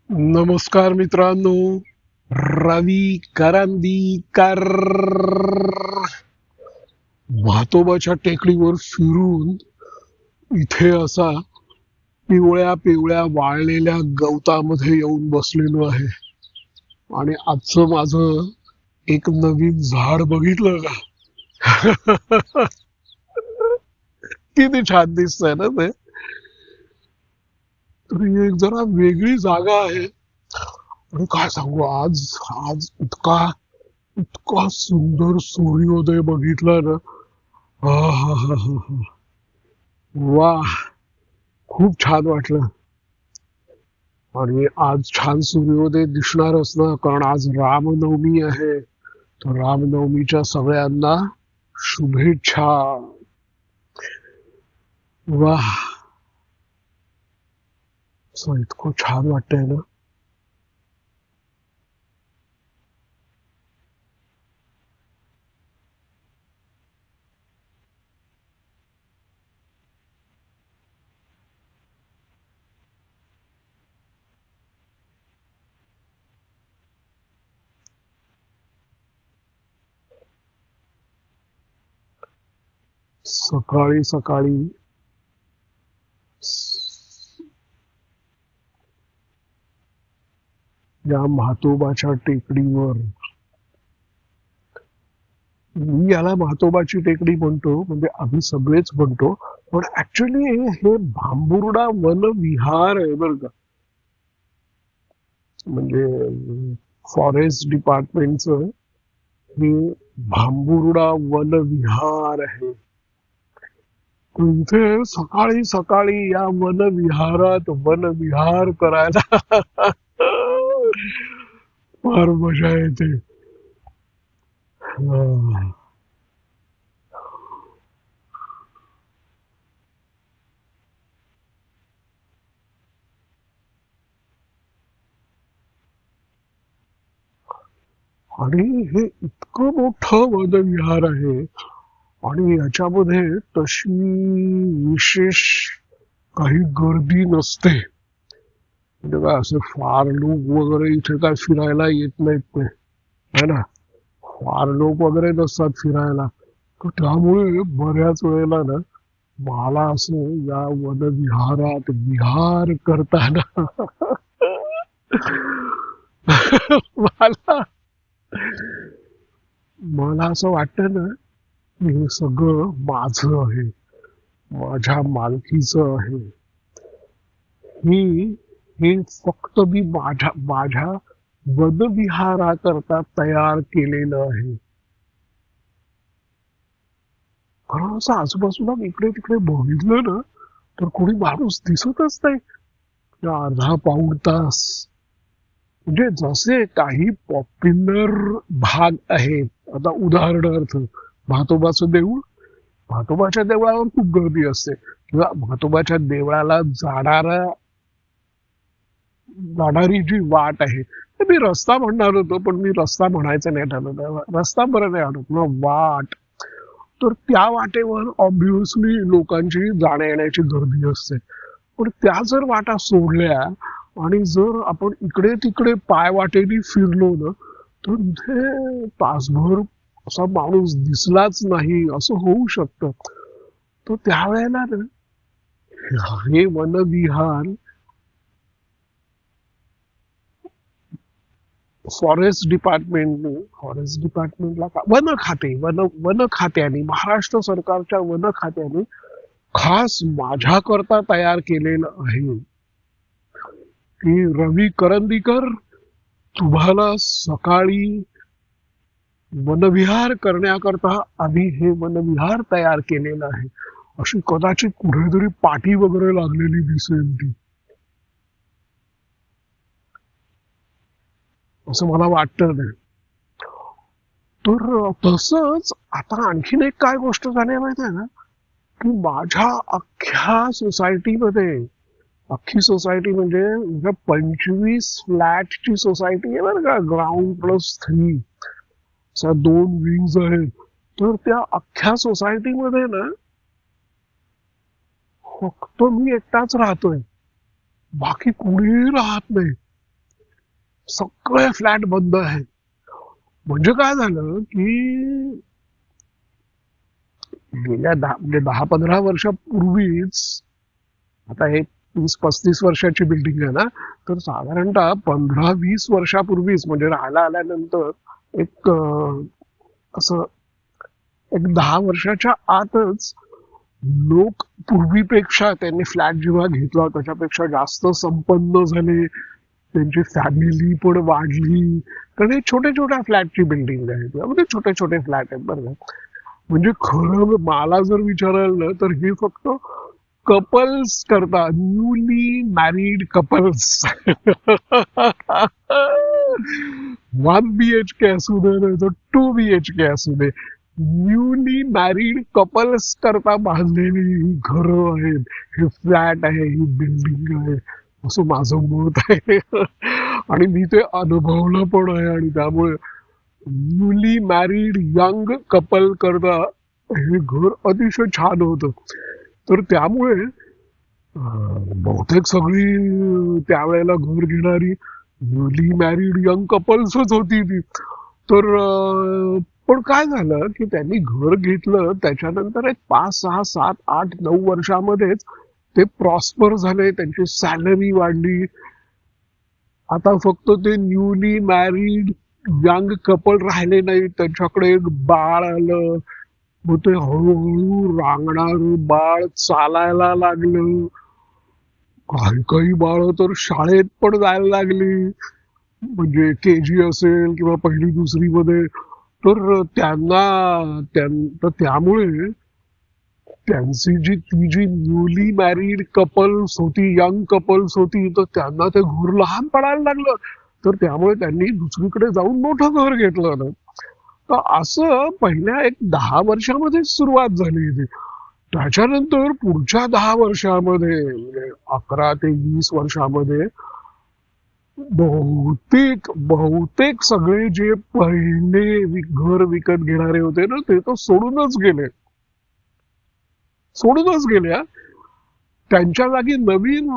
नमस्कार मित्रांनो. रवी करंदीकर म्हातोबाच्या टेकडीवर फिरून इथे असा पिवळ्या पिवळ्या वाळलेल्या गवतामध्ये येऊन बसलेलो आहे. आणि आजचं माझं एक नवीन झाड बघितलं का? किती छान दिसतंय ना ते. तर ही एक जरा वेगळी जागा आहे. आणि काय सांगू, आज आज इतका इतका सुंदर सूर्योदय बघितला ना. आहाहाहा. वाह, खूप छान वाटलं. आणि आज छान सूर्योदय दिसणारच ना, कारण आज रामनवमी आहे. तर रामनवमीच्या सगळ्यांना शुभेच्छा. वाह, असं इतकं छान वाटतंय ना. सकाळी सकाळी या म्हातोबाच्या टेकडीवर, मी याला म्हातोबाची टेकडी म्हणतो, म्हणजे आम्ही सगळेच म्हणतो, पण ऍक्च्युली हे भांबुर्डा वन विहार आहे बरं का. म्हणजे फॉरेस्ट डिपार्टमेंटचं हे भांबुर्डा वन विहार आहे. तर इथे सकाळी सकाळी या वन विहारात वन विहार करायला फार मजा येते. अं, आणि हे इतकं मोठं वन विहार आहे. आणि याच्यामध्ये तशी विशेष काही गर्दी नसते. म्हणजे काय, असे फार लोक वगैरे इथे काय फिरायला येत नाहीत ते, है ना. फार लोक वगैरे नसतात फिरायला. तर त्यामुळे बऱ्याच वेळेला ना, मला असं या वनविहारात विहार करताना मला मला असं वाटतं ना, की हे सगळं माझं आहे, माझ्या मालकीचं आहे. मी हे फक्त मी माझ्या माझ्या वनविहाराकरता तयार केलेलं आहे. कारण असं आजूबाजूला इकडे तिकडे बघितलं ना, तर कोणी माणूस दिसतच नाही या अर्धा पाऊण तास. म्हणजे जसे काही पॉप्युलर भाग आहेत, आता उदाहरणार्थ म्हातोबाचं देऊळ. म्हातोबाच्या देवळावर खूप गर्दी असते, किंवा म्हातोबाच्या देवळाला जाणारी जी वाट आहे, ते मी रस्ता म्हणणार होतो, पण मी रस्ता म्हणायचं नाही ठरवलं. रस्ता बरं नाही आणत ना, वाट. तर त्या वाटेवर ऑब्विसली लोकांची जाण्या येण्याची गर्दी असते. पण त्या जर वाटा सोडल्या आणि जर आपण इकडे तिकडे पायवाटेनी फिरलो ना, तर इथे तासभर असा माणूस दिसलाच नाही असं होऊ शकतं. तर त्यावेळेला ना, हे वनविहार फॉरेस्ट डिपार्टमेंटला वन खाते, वन खात्याने, महाराष्ट्र सरकारच्या वन खात्याने खास माझ्याकरता तयार केलेलं आहे. की रवी करंदीकर, तुम्हाला सकाळी वनविहार करण्याकरता आम्ही हे वनविहार तयार केलेलं आहे. अशी कदाचित कुठेतरी पाटी वगैरे लागलेली दिसेल ती, असं मला वाटतं नाही. तर तसंच आता आणखीन एक काय गोष्ट झाली माहिती आहे ना, की माझ्या अख्ख्या सोसायटीमध्ये, अख्खी सोसायटी म्हणजे म्हणजे 25 फ्लॅटची सोसायटी आहे बरं का, ग्राउंड +3, अशा 2 विंग्ज आहेत. तर त्या अख्ख्या सोसायटीमध्ये ना, फक्त मी एकटाच राहतोय, बाकी कुणीही राहत नाही. सगळे फ्लॅट बंद आहेत. म्हणजे काय झालं की गेल्या म्हणजे 10-15 वर्षापूर्वीच, आता हे 30-35 वर्षाची बिल्डिंग आहे ना, तर साधारणतः 15-20 वर्षापूर्वीच म्हणजे राहायला आल्यानंतर एक असं एक 10 वर्षाच्या आतच लोक पूर्वीपेक्षा, त्यांनी फ्लॅट जेव्हा घेतला त्याच्यापेक्षा जास्त संपन्न झाले. त्यांची फॅमिली पण वाढली. कारण हे छोटे छोट्या फ्लॅटची बिल्डिंग आहे, त्यामध्ये छोटे छोटे फ्लॅट आहेत बरं का. म्हणजे खरं मला जर विचारायला तर हे फक्त कपल्स करता, न्यूली मॅरीड कपल्स. 1 BHK असू दे नाही तर 2 BHK असू दे, न्यूली मॅरीड कपल्स करता बांधलेली ही घरं आहेत, हे फ्लॅट आहे, ही बिल्डिंग आहे, असं माझं मत आहे. आणि मी ते अनुभवलं पण आहे. आणि त्यामुळे न्यूली मॅरीड यंग कपल करता हे घर अतिशय छान होतं. तर त्यामुळे बहुतेक सगळी त्यावेळेला घर घेणारी न्यूली मॅरीड यंग कपल्सच होती ती. तर पण काय झालं की त्यांनी घर घेतलं, त्याच्यानंतर एक 5-6-7-8-9 वर्षामध्येच ते प्रॉस्पर झाले, त्यांची सॅलरी वाढली. आता फक्त ते न्यूली मॅरीड यंग कपल राहिले नाही, त्यांच्याकडे एक बाळ आलं. मग ते हळूहळू रांगणार बाळ चालायला लागलं. काही काही बाळ तर शाळेत पण जायला लागली, म्हणजे KG असेल किंवा 1ली-2री मध्ये. तर तर त्यामुळे त्यांची ती जी न्यूली मॅरीड कपल्स होती, यंग कपल्स होती, तर त्यांना ते घर लहान पडायला लागलं. तर त्यामुळे त्यांनी दुसरीकडे जाऊन मोठं घर घेतलं ना. तर असं पहिल्या एक 10 वर्षामध्ये सुरुवात झाली होती. त्याच्यानंतर पुढच्या 10 वर्षामध्ये, म्हणजे 11 ते 20 वर्षामध्ये बहुतेक बहुतेक सगळे जे पहिले घर विकत घेणारे होते ना, ते तर सोडूनच गेले हा. त्यांच्या जागी नवीन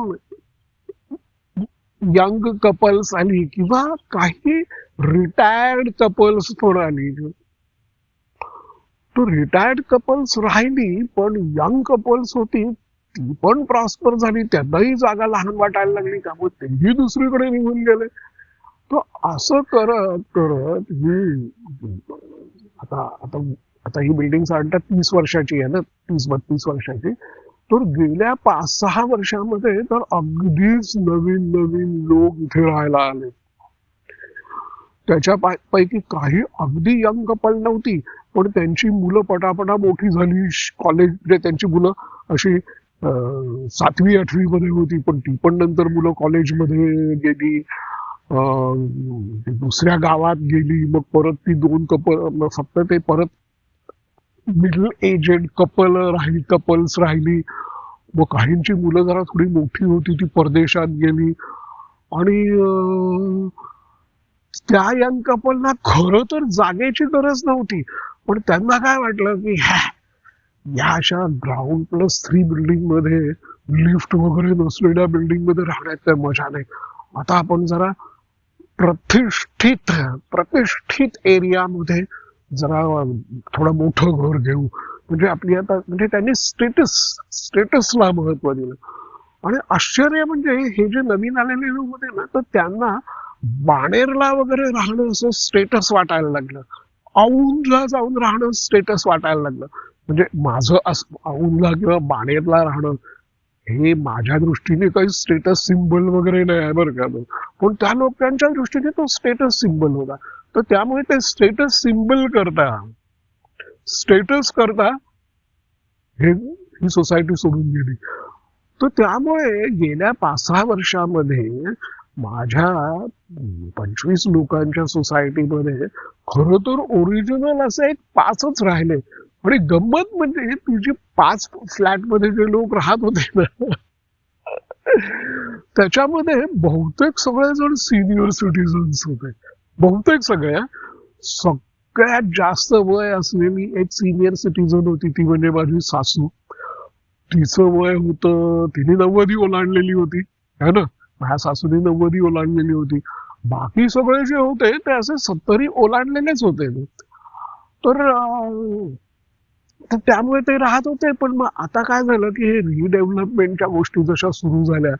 यंग कपल्स आली किंवा काही रिटायर्ड कपल्स पण आली. तो रिटायर्ड कपल्स राहिली, पण यंग कपल्स होती ती पण प्रॉस्पर झाली, त्यांनाही जागा लहान वाटायला लागली, त्यामुळे तेही दुसरीकडे निघून गेले. तर असं करत करत ही आता आता आता ही बिल्डिंग साधारणतः 30 वर्षाची आहे ना, 30-32 वर्षाची. तर गेल्या 5-6 वर्षामध्ये तर अगदीच नवीन नवीन लोक इथे राहायला आले. त्याच्या पैकी काही अगदी यंग कपल नव्हती, पण त्यांची मुलं पटापटा मोठी झाली. कॉलेज म्हणजे त्यांची मुलं अशी 7वी-8वी मध्ये होती, पण ती पण नंतर मुलं कॉलेजमध्ये गेली, दुसऱ्या गावात गेली. मग परत ती 2 कपल, फक्त ते परत मिडल एजेड कपल्स राहिली. मग काहींची मुलं जरा थोडी मोठी होती, ती परदेशात गेली. आणि त्या यंग कपलना खरं तर जागेची गरज नव्हती, पण त्यांना काय वाटलं की या अशा ग्राउंड+3 बिल्डिंग मध्ये, लिफ्ट वगैरे नसलेल्या बिल्डिंग मध्ये राहण्यात काही मजा नाही. आता आपण जरा प्रतिष्ठित एरियामध्ये जरा थोडं मोठं घर घेऊ, म्हणजे आपली आता म्हणजे त्यांनी स्टेटसला महत्व दिलं. आणि आश्चर्य म्हणजे हे जे नवीन आलेले लोक होते ना, तर त्यांना बाणेरला वगैरे राहणं असं स्टेटस वाटायला लागलं. औंधला जाऊन राहणं स्टेटस वाटायला लागलं. म्हणजे माझं औंधला किंवा बाणेरला राहणं हे माझ्या दृष्टीने काही स्टेटस सिम्बल वगैरे नाही आहे बरं का, पण त्या लोकांच्या दृष्टीने तो स्टेटस सिम्बल होता. तर त्यामुळे ते स्टेटस करता ही सोसायटी सोडून गेली. तर त्यामुळे गेल्या 5-6 वर्षामध्ये माझ्या 25 लोकांच्या सोसायटीमध्ये खरं तर ओरिजिनल असे एक 5च राहिले. आणि गंमत म्हणजे तुझी 5 फ्लॅटमध्ये जे लोक राहत होते ना, त्याच्यामध्ये बहुतेक सगळेजण सिनियर सिटीजन्स होते. बहुतेक सगळ्यात जास्त वय असलेली एक सिनियर सिटीजन होती, ती म्हणजे माझी सासू. तिचं वय होतं, तिने 90 ओलांडलेली होती है ना, माझ्या सासूने 90 ओलांडलेली होती. बाकी सगळे जे होते ते असे 70 ओलांडलेलेच होते. तर तर त्यामुळे ते राहत होते. पण मग आता काय झालं की हे रिडेव्हलपमेंटच्या गोष्टी जशा सुरू झाल्या,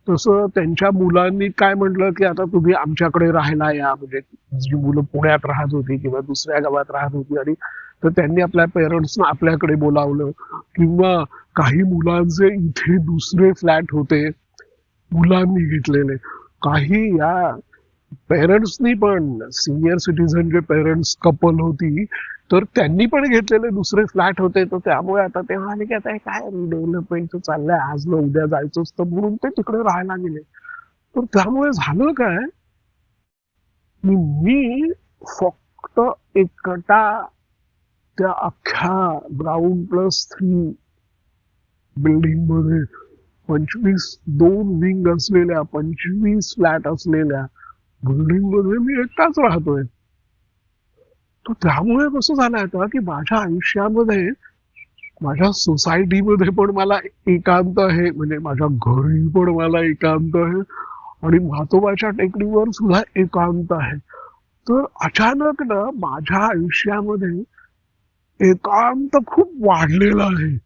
तसं त्यांच्या मुलांनी काय म्हटलं की आता तुम्ही आमच्याकडे राहायला या. म्हणजे जी मुलं पुण्यात राहत होती किंवा दुसऱ्या गावात राहत होती, आणि तर त्यांनी आपल्या पेरेंट्सना आपल्याकडे बोलावलं. किंवा काही मुलांचे इथे दुसरे फ्लॅट होते, मुलांनी घेतलेले. काही या पेरेंट्सनी पण, सिनियर सिटीझन जे पेरेंट्स कपल होती, तर त्यांनी पण घेतलेले दुसरे फ्लॅट होते. तर त्यामुळे आता ते म्हणाले की आता हे काय डेव्हलपमेंट चाललंय, आज न उद्या जायचंच, तर म्हणून ते तिकडे राहायला गेले. तर त्यामुळे झालं काय की मी फक्त एकटा त्या अख्ख्या ग्राउंड+3 बिल्डिंग मध्ये 2 विंग असलेल्या, 25 फ्लॅट असलेल्या बिल्डिंग मध्ये मी एकटाच राहतोय. तर त्यामुळे कसं झालंय आता की माझ्या आयुष्यामध्ये, माझ्या सोसायटीमध्ये पण मला एकांत आहे, म्हणजे माझ्या घरी पण मला एकांत आहे, आणि म्हातोबाच्या टेकडीवर सुद्धा एकांत आहे. तर अचानक ना माझ्या आयुष्यामध्ये एकांत खूप वाढलेला आहे.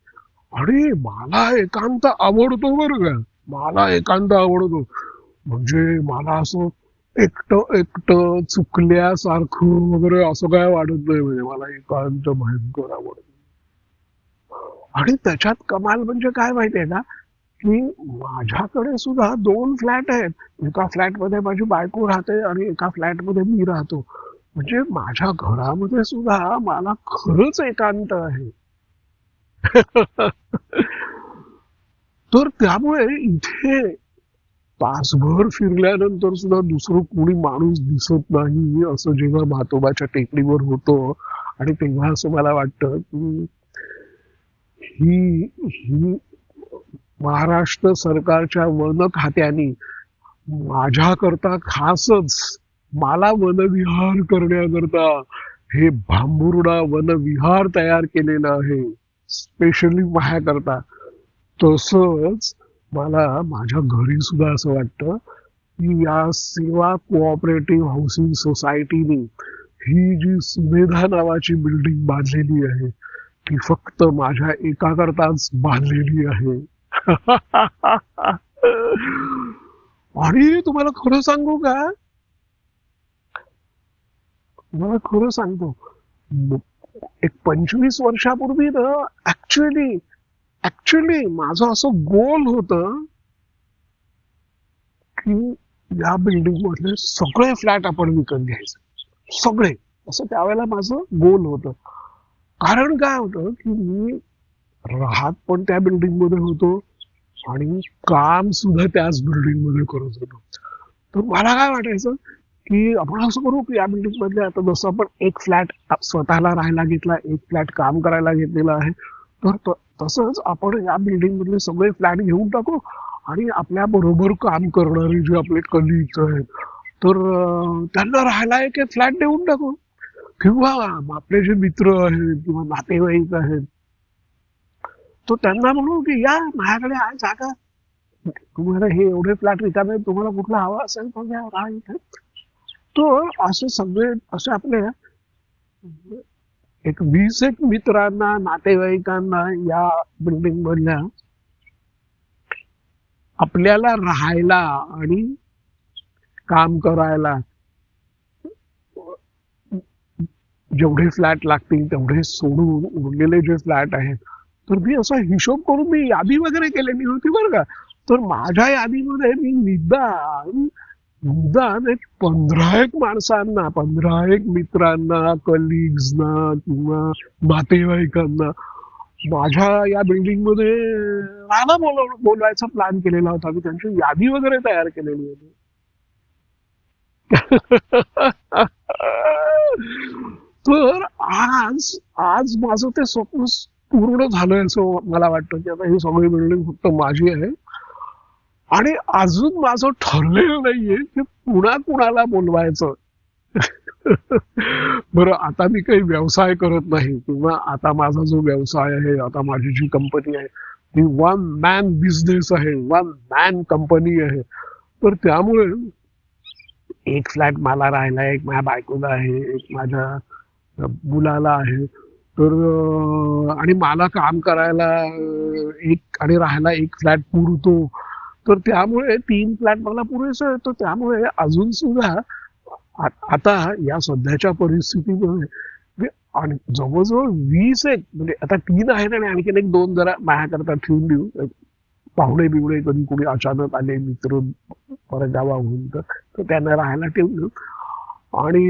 आणि मला एकांत आवडतो बरं का. मला एकांत आवडतो. म्हणजे मला असं एकटं एकटं चुकल्यासारखं वगैरे असं काय वाटत नाही. म्हणजे मला एकांत भयंकर आवडतो. आणि त्याच्यात कमाल म्हणजे काय माहितीये का, की माझ्याकडे सुद्धा 2 फ्लॅट आहेत. एका फ्लॅटमध्ये माझी बायको राहते आणि एका फ्लॅटमध्ये मी राहतो. म्हणजे माझ्या घरामध्ये सुद्धा मला खरंच एकांत आहे. तर त्यामुळे इथे तासभर फिरल्यानंतर सुद्धा दुसरं कोणी माणूस दिसत नाही, असं जेव्हा म्हातोबाच्या टेकडीवर होतं. आणि तेव्हा असं मला वाटतं की ही ही महाराष्ट्र सरकारच्या वन खात्याने माझ्याकरता खासच मला वनविहार करण्याकरता हे भांबुर्डा वनविहार तयार केलेलं आहे, स्पेशली माझ्याकरता. तसंच मला माझ्या घरी सुद्धा असं वाटतं की या सेवा कोऑपरेटिव्ह हाऊसिंग सोसायटीने ही जी सुमेधा नावाची बिल्डिंग बांधलेली आहे, ती फक्त माझ्या एकाकरताच बांधलेली आहे. आणि तुम्हाला खरं सांगू का, तुम्हाला खरं सांगतो, एक 25 वर्षापूर्वी ना, ऍक्च्युअली ऍक्च्युअली माझं असं गोल होतं की या बिल्डिंग मधले सगळे फ्लॅट आपण विकत घ्यायचे, सगळे. असं त्यावेळेला माझं गोल होतं. कारण काय होतं की मी राहत पण त्या बिल्डिंग मध्ये होतो आणि काम सुद्धा त्याच बिल्डिंग मध्ये करत होतो. तर मला काय वाटायचं की आपण असं करू की या बिल्डिंग मधले, आता जसं आपण एक फ्लॅट स्वतःला राहायला घेतला, एक फ्लॅट काम करायला घेतलेला आहे, तर तसंच आपण या बिल्डिंग मधले सगळे फ्लॅट घेऊन टाकू, आणि आपल्या बरोबर काम करणारे जे आपले कलिग्स आहेत, तर त्यांना राहायला एक एक फ्लॅट देऊन टाकू. किंवा आपले जे मित्र आहेत किंवा नातेवाईक आहेत, तो त्यांना म्हणू की या माझ्याकडे आहे जागा, तुम्हाला हे एवढे फ्लॅट रिकामे आहेत, तुम्हाला कुठला हवा असेल तर घ्या, राहा इथे. तर असे सगळे, असे आपले एक 20 मित्रांना, नातेवाईकांना या बिल्डिंग मधल्या आपल्याला राहायला आणि काम करायला जेवढे फ्लॅट लागतील तेवढे सोडून उरलेले जे फ्लॅट आहेत, तर मी असा हिशोब करून मी यादी वगैरे केलेली होती बरं का. तर माझ्या यादीमध्ये मी निदान निदान एक 15 माणसांना, 15 मित्रांना, कलिग्सना किंवा नातेवाईकांना माझ्या या बिल्डिंग मध्ये राहायला बोलवायचा प्लॅन केलेला होता. मी त्यांची यादी वगैरे तयार केलेली होती. तर आज आज माझं ते स्वप्न पूर्ण झालंय असं मला वाटतं की आता ही सगळी बिल्डिंग फक्त माझी आहे. आणि अजून माझं ठरलेलं नाहीये की पुन्हा कुणाला बोलवायचं. बरं, आता मी काही व्यवसाय करत नाही, किंवा आता माझा जो व्यवसाय आहे, आता माझी जी कंपनी आहे, ती 1 मॅन बिझनेस आहे, 1 मॅन कंपनी आहे. तर त्यामुळे एक फ्लॅट मला राहायला आहे, एक माझ्या बायकोला आहे, एक माझ्या मुलाला आहे. तर आणि मला काम करायला एक आणि राहायला एक फ्लॅट पुरतो. तर त्यामुळे 3 फ्लॅट मला पुरेसं आहे. तर त्यामुळे अजून सुद्धा आता या सध्याच्या परिस्थितीमुळे आणि जवळजवळ 20 एक म्हणजे आता 3 आहेत आणि आणखीन एक 2 जरा माझ्याकरता ठेवून देऊ. पाहुणे बिवणे कधी कोणी अचानक आले मित्र परत गावाहून तर त्यांना राहायला ठेवून देऊ. आणि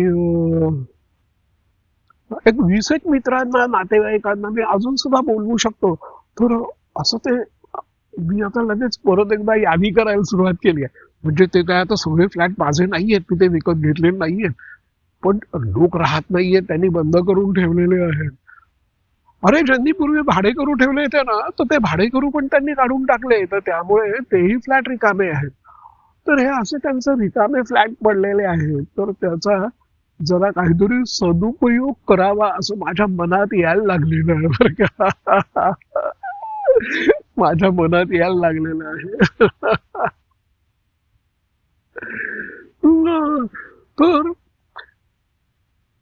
एक 20 एक मित्रांना नातेवाईकांना मी अजून सुद्धा बोलवू शकतो. तर असं ते मी आता लगेच परत एकदा यादी करायला सुरुवात केली आहे. म्हणजे ते काय आता सगळे फ्लॅट माझे नाहीयेत, मी ते विकत घेतलेले नाहीयेत, पण लोक राहत नाहीयेत, त्यांनी बंद करून ठेवलेले आहेत. अरे ज्यांनी पूर्वी भाडेकरू ठेवले होते ना, तर ते भाडेकरू पण त्यांनी काढून टाकले, तर त्यामुळे तेही फ्लॅट रिकामे आहेत. तर हे असे त्यांचे रिकामे फ्लॅट पडलेले आहेत. तर त्याचा जरा काहीतरी सदुपयोग करावा असं माझ्या मनात यायला लागलेलं आहे बरं का. माझ्या मनात यायला लागलेलं आहे. तर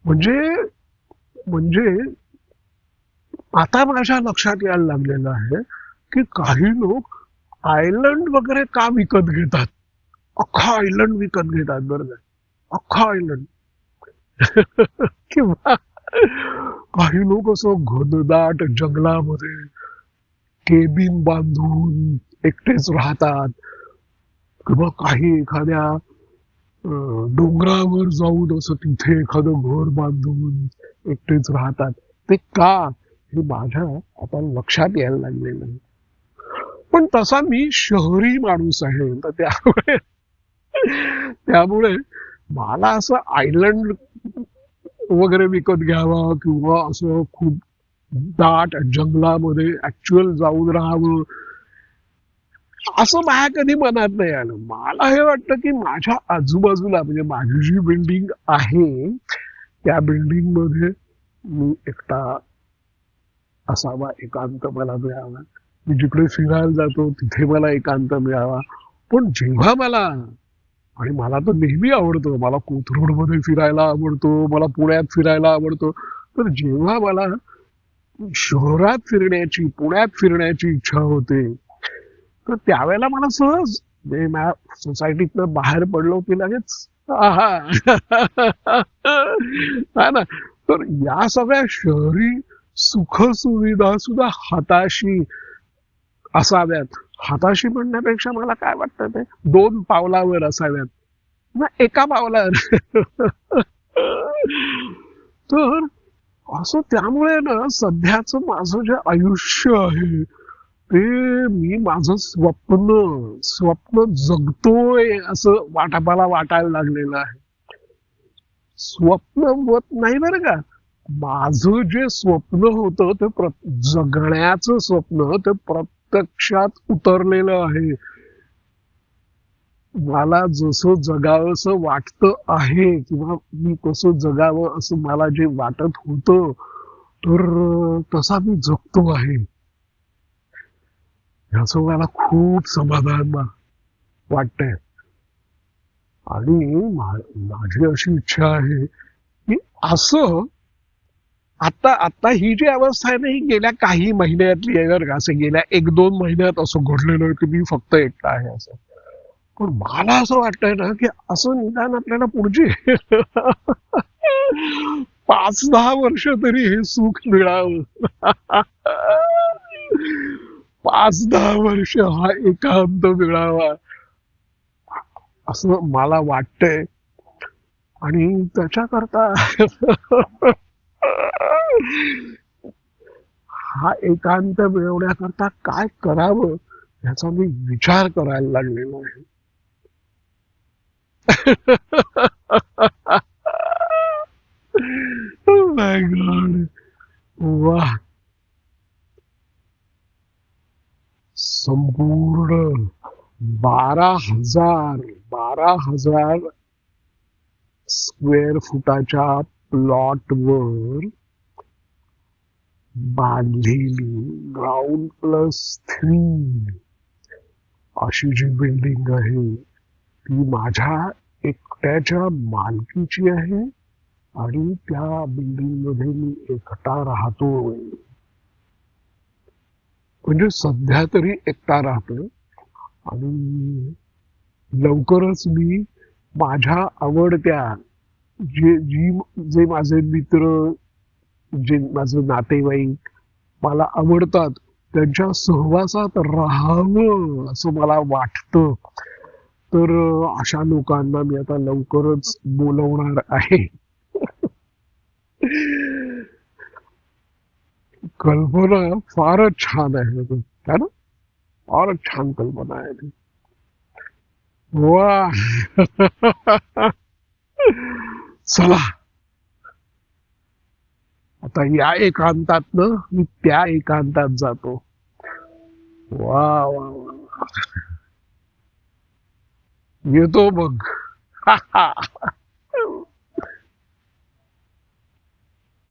म्हणजे म्हणजे आता माझ्या लक्षात यायला लागलेलं आहे की काही लोक आयलंड वगैरे का विकत घेतात. अख्खा आयलंड विकत घेतात बरं का, अख्खा आयलंड. किंवा काही लोक असं घनदाट जंगलामध्ये केबिन बांधून एकटेच राहतात, किंवा काही एखाद्या डोंगरावर जाऊन असं तिथे एखादं घर बांधून एकटेच राहतात. ते का हे माझ्या आता लक्षात यायला लागलेलं आहे. पण तसा मी शहरी माणूस आहे, तर त्यामुळे त्यामुळे मला असं आयलंड वगैरे विकत घ्यावा किंवा असं खूप दाट जंगलामध्ये ऍक्च्युअल जाऊन राहावं असं माझ्या कधी मनात नाही आलं. मला हे वाटतं की माझ्या आजूबाजूला म्हणजे माझी जी बिल्डिंग आहे त्या बिल्डिंग मध्ये मी एकटा असावा, एकांत मला मिळावा. मी जिकडे फिरायला जातो तिथे मला एकांत मिळावा. पण जेव्हा मला आणि मला तर नेहमी आवडतं, मला कोथरूड मध्ये फिरायला आवडतो, मला पुण्यात फिरायला आवडतो. तर जेव्हा मला शहरात फिरण्याची पुण्यात फिरण्याची इच्छा होते तर त्यावेळेला मला सहज म्हणजे माझ्या सोसायटीतनं बाहेर पडलो की लगेच आहा. हा ना. तर या सगळ्या शहरी सुख सुविधा सुद्धा हाताशी असाव्यात. हाताशी म्हणण्यापेक्षा मला काय वाटतं ते 2 पावलावर असाव्यात ना, एका पावलावर. तर असं त्यामुळे ना सध्याचं माझं जे आयुष्य आहे ते मी माझं स्वप्न स्वप्न जगतोय असं मला वाटायला लागलेलं आहे. स्वप्न होत नाही बरं का. माझं जे स्वप्न होतं ते जगण्याचं स्वप्न ते प्रत्यक्षात उतरलेलं आहे. मला जसं जगावंसं वाटतं आहे किंवा मी कसं जगावं असं मला जे वाटत होतं तर तसा मी जगतो आहे. ह्याचं मला खूप समाधान वाटतंय. आणि माझी अशी इच्छा आहे की असं आता आता ही जी अवस्था आहे ना ही गेल्या काही महिन्यातली आहे बरं का. असं गेल्या 1-2 महिन्यात असं घडलेलं आहे की मी फक्त एकटा आहे असं. पण मला असं वाटतंय ना की असं निदान आपल्याला पुढची 5-10 वर्ष तरी हे सुख मिळावं. 5-10 वर्ष हा एकांत मिळावा असं मला वाटतंय. आणि त्याच्याकरता हा एकांत मिळवण्याकरता काय करावं याचा मी विचार करायला लागलेलो आहे. Oh my God. वाह. संपूर्ण 12,000 स्क्वेअर फुटाच्या प्लॉटवर बांधलेली ग्राउंड+3 अशी जी बिल्डिंग आहे ती माझ्या एकट्याच्या मालकीची आहे आणि त्या बिल्डिंग मध्ये मी एकटा राहतोय. म्हणजे सध्या तरी एकटा राहतोय आणि लवकरच मी माझ्या आवडत्या जे माझे मित्र, जे माझे नातेवाईक मला आवडतात त्यांच्या सहवासात राहावं असं मला वाटतं. तर अशा लोकांना मी आता लवकरच बोलवणार आहे. कल्पना फारच छान आहे ती, है ना? फारच छान कल्पना आहे ती. वा. चला, आता या एकांतातनं मी त्या एकांतात जातो. वा वा वा. येतो मग.